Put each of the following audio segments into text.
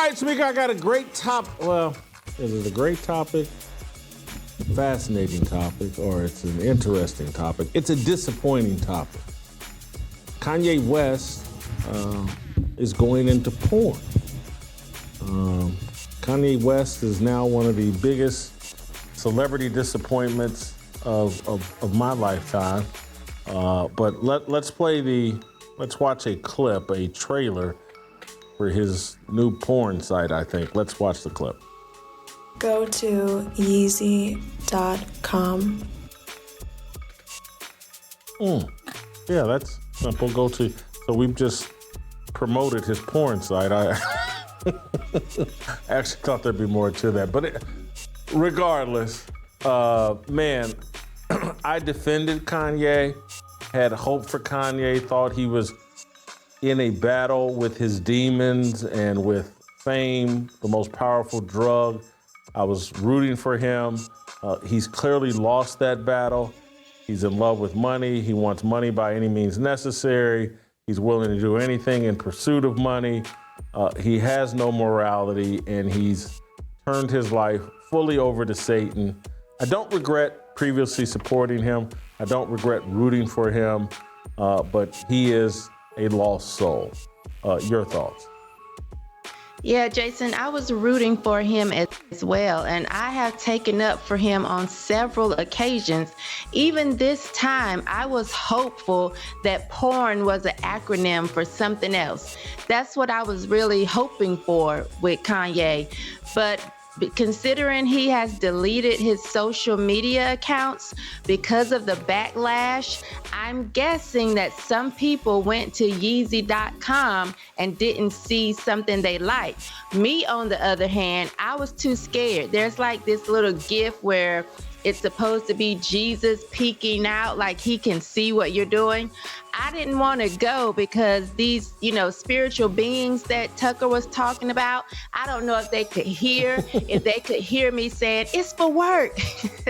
right, Tamika, I got a great well, is it a great topic? Fascinating topic, or it's an interesting topic. It's a disappointing topic. Kanye West is going into porn. Kanye West is now one of the biggest celebrity disappointments of my lifetime. But let's watch a clip, a trailer for his new porn site, I think. Let's watch the clip. Go to Yeezy.com. Yeah, that's simple. So we've just promoted his porn site. I actually thought there'd be more to that. But regardless, man, I defended Kanye, had hope for Kanye, thought he was in a battle with his demons and with fame, the most powerful drug. I was rooting for him. He's clearly lost that battle. He's in love with money. He wants money by any means necessary. He's willing to do anything in pursuit of money. He has no morality, and he's turned his life fully over to Satan. I don't regret previously supporting him. I don't regret rooting for him, but he is a lost soul. Your thoughts? Yeah, Jason, I was rooting for him as well, and I have taken up for him on several occasions. Even this time, I was hopeful that porn was an acronym for something else. That's what I was really hoping for with Kanye. But considering he has deleted his social media accounts because of the backlash, I'm guessing that some people went to Yeezy.com and didn't see something they liked. Me, on the other hand, I was too scared. There's like this little GIF where it's supposed to be Jesus peeking out, like he can see what you're doing. I didn't want to go because these, spiritual beings that Tucker was talking about, I don't know if they could hear me saying, it's for work.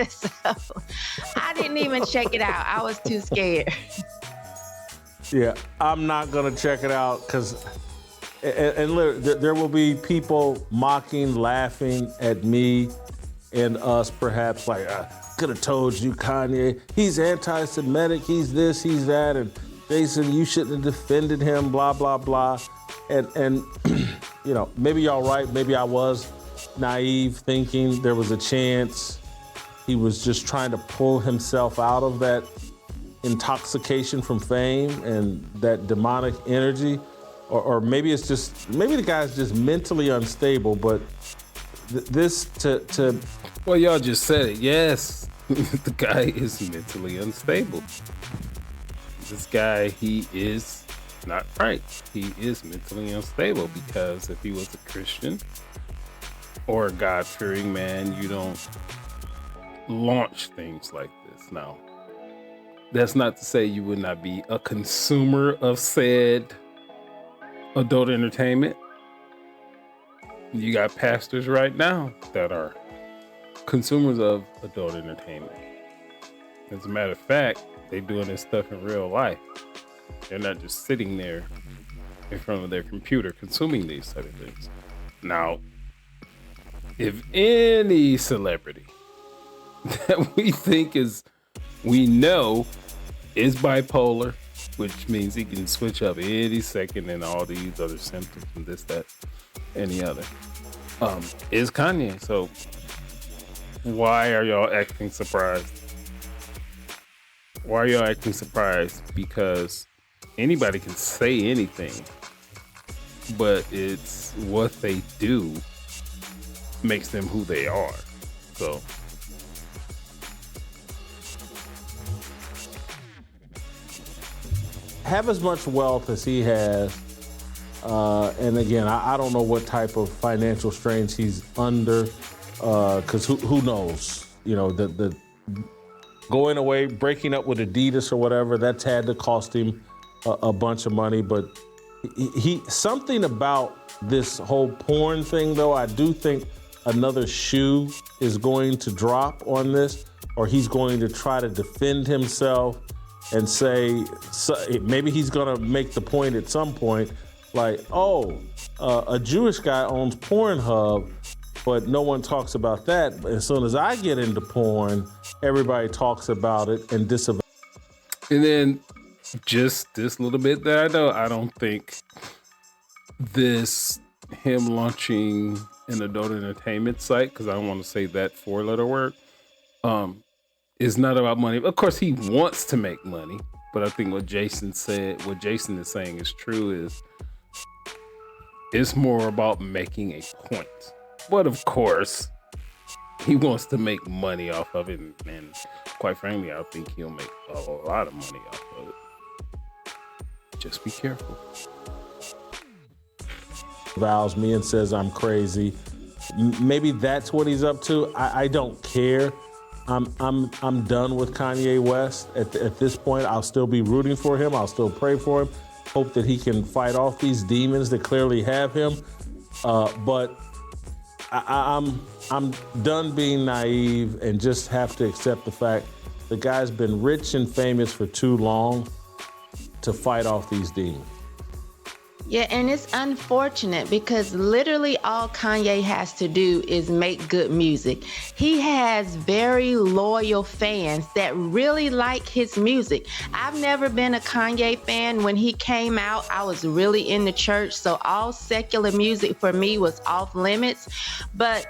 So I didn't even check it out. I was too scared. Yeah, I'm not going to check it out because, there will be people mocking, laughing at me and us, perhaps like, I could have told you, Kanye, he's anti-Semitic, he's this, he's that, and Jason, you shouldn't have defended him, blah, blah, blah. And maybe y'all right, maybe I was naive thinking there was a chance he was just trying to pull himself out of that intoxication from fame and that demonic energy. Or maybe maybe the guy's just mentally unstable, but Well, y'all just said it. Yes, the guy is mentally unstable. This guy, he is not right. He is mentally unstable because if he was a Christian or a God-fearing man, you don't launch things like this. Now, that's not to say you would not be a consumer of said adult entertainment. You got pastors right now that are consumers of adult entertainment. As a matter of fact, they're doing this stuff in real life. They're not just sitting there in front of their computer consuming these type of things. Now, if any celebrity that we know is bipolar, which means he can switch up any second and all these other symptoms and this, that, any other, is Kanye. So why are y'all acting surprised? Why are y'all acting surprised? Because anybody can say anything, but it's what they do makes them who they are. So have as much wealth as he has. And again, I don't know what type of financial strains he's under, because who knows? The going away, breaking up with Adidas or whatever, that's had to cost him a bunch of money. But he something about this whole porn thing, though, I do think another shoe is going to drop on this, or he's going to try to defend himself and say, maybe he's going to make the point at some point, like, oh, a Jewish guy owns Pornhub, but no one talks about that. But as soon as I get into porn, everybody talks about it and disavows. And then just this little bit that I know, I don't think him launching an adult entertainment site, because I don't want to say that 4-letter word, is not about money. Of course, he wants to make money, but I think what Jason is saying is true, is it's more about making a point. But of course, he wants to make money off of it, and quite frankly, I think he'll make a lot of money off of it. Just be careful. Vows me and says I'm crazy. Maybe that's what he's up to. I don't care. I'm done with Kanye West at this point. I'll still be rooting for him. I'll still pray for him. Hope that he can fight off these demons that clearly have him. But I'm done being naive and just have to accept the fact the guy's been rich and famous for too long to fight off these demons. Yeah, and it's unfortunate because literally all Kanye has to do is make good music. He has very loyal fans that really like his music. I've never been a Kanye fan. When he came out, I was really in the church, so all secular music for me was off limits. But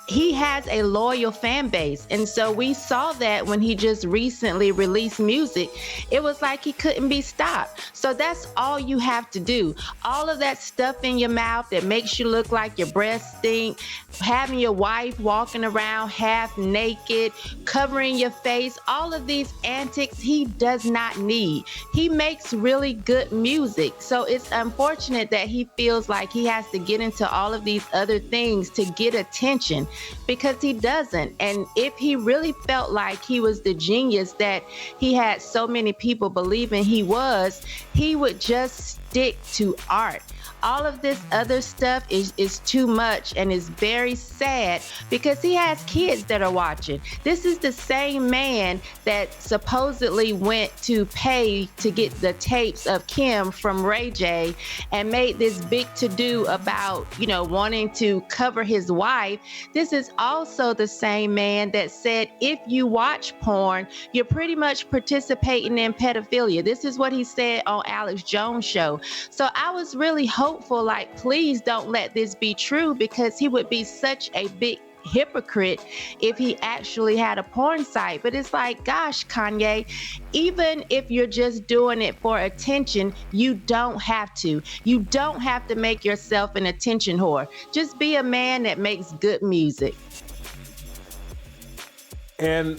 he has a loyal fan base. And so we saw that when he just recently released music, it was like he couldn't be stopped. So that's all you have to do. All of that stuff in your mouth that makes you look like your breath stink, having your wife walking around half naked, covering your face, all of these antics he does not need. He makes really good music. So it's unfortunate that he feels like he has to get into all of these other things to get attention, because he doesn't. And if he really felt like he was the genius that he had so many people believing he was, he would just stick to art. All of this other stuff is too much and is very sad because he has kids that are watching. This is the same man that supposedly went to pay to get the tapes of Kim from Ray J and made this big to-do about, wanting to cover his wife. This is also the same man that said, if you watch porn, you're pretty much participating in pedophilia. This is what he said on Alex Jones' show. So I was really hopeful, like, please don't let this be true, because he would be such a big hypocrite if he actually had a porn site. But it's like, gosh, Kanye, even if you're just doing it for attention, you don't have to. You don't have to make yourself an attention whore. Just be a man that makes good music. And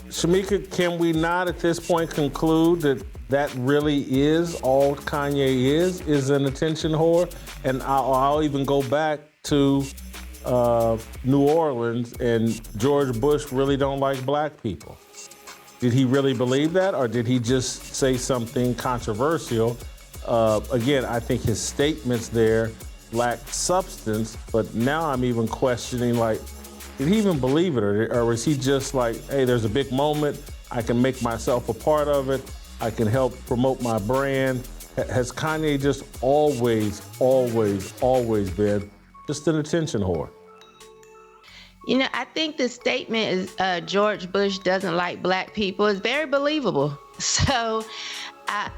Shamika, can we not at this point conclude that really is all Kanye is an attention whore? And I'll even go back to New Orleans, and George Bush really don't like black people. Did he really believe that, or did he just say something controversial? Again, I think his statements there lacked substance, but now I'm even questioning, like, did he even believe it, or was he just like, hey, there's a big moment, I can make myself a part of it, I can help promote my brand? Has Kanye just always been just an attention whore? I think the statement is George Bush doesn't like black people is very believable. So, I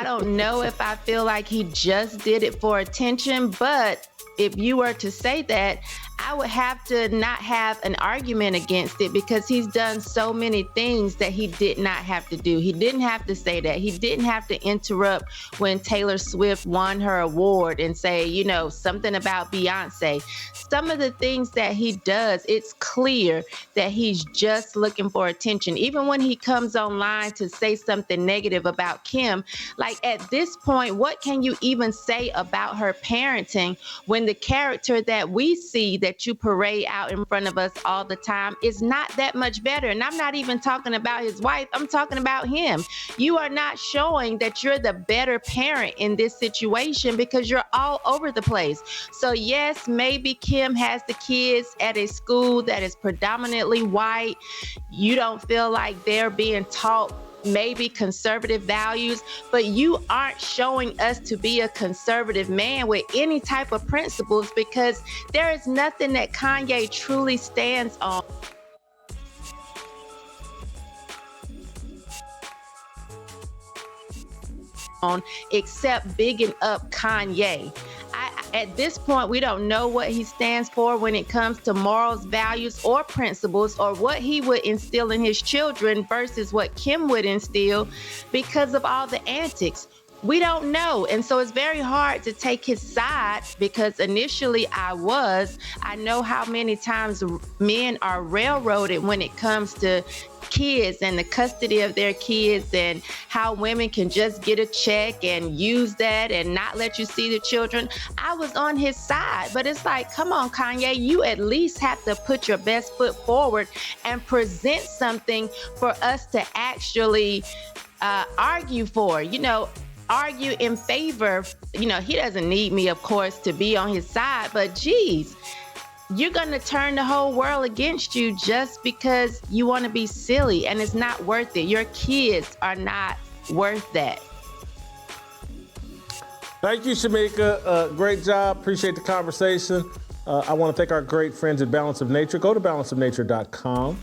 don't know if I feel like he just did it for attention, but if you were to say that, I would have to not have an argument against it, because he's done so many things that he did not have to do. He didn't have to say that. He didn't have to interrupt when Taylor Swift won her award and say, something about Beyonce. Some of the things that he does, it's clear that he's just looking for attention. Even when he comes online to say something negative about Kim, like, at this point, what can you even say about her parenting when the character that we see that you parade out in front of us all the time is not that much better? And I'm not even talking about his wife. I'm talking about him. You are not showing that you're the better parent in this situation because you're all over the place. So yes, maybe Kim has the kids at a school that is predominantly white. You don't feel like they're being taught maybe conservative values, but you aren't showing us to be a conservative man with any type of principles, because there is nothing that Kanye truly stands on except bigging up Kanye. At this point, we don't know what he stands for when it comes to morals, values, or principles, or what he would instill in his children versus what Kim would instill, because of all the antics. We don't know. And so it's very hard to take his side, because initially I know how many times men are railroaded when it comes to kids and the custody of their kids, and how women can just get a check and use that and not let you see the children. I was on his side, but it's like, come on, Kanye, you at least have to put your best foot forward and present something for us to actually argue for, argue in favor. He doesn't need me, of course, to be on his side, but geez, you're going to turn the whole world against you just because you want to be silly, and it's not worth it. Your kids are not worth that. Thank you, Shamika. Great job. Appreciate the conversation. I want to thank our great friends at Balance of Nature. Go to balanceofnature.com.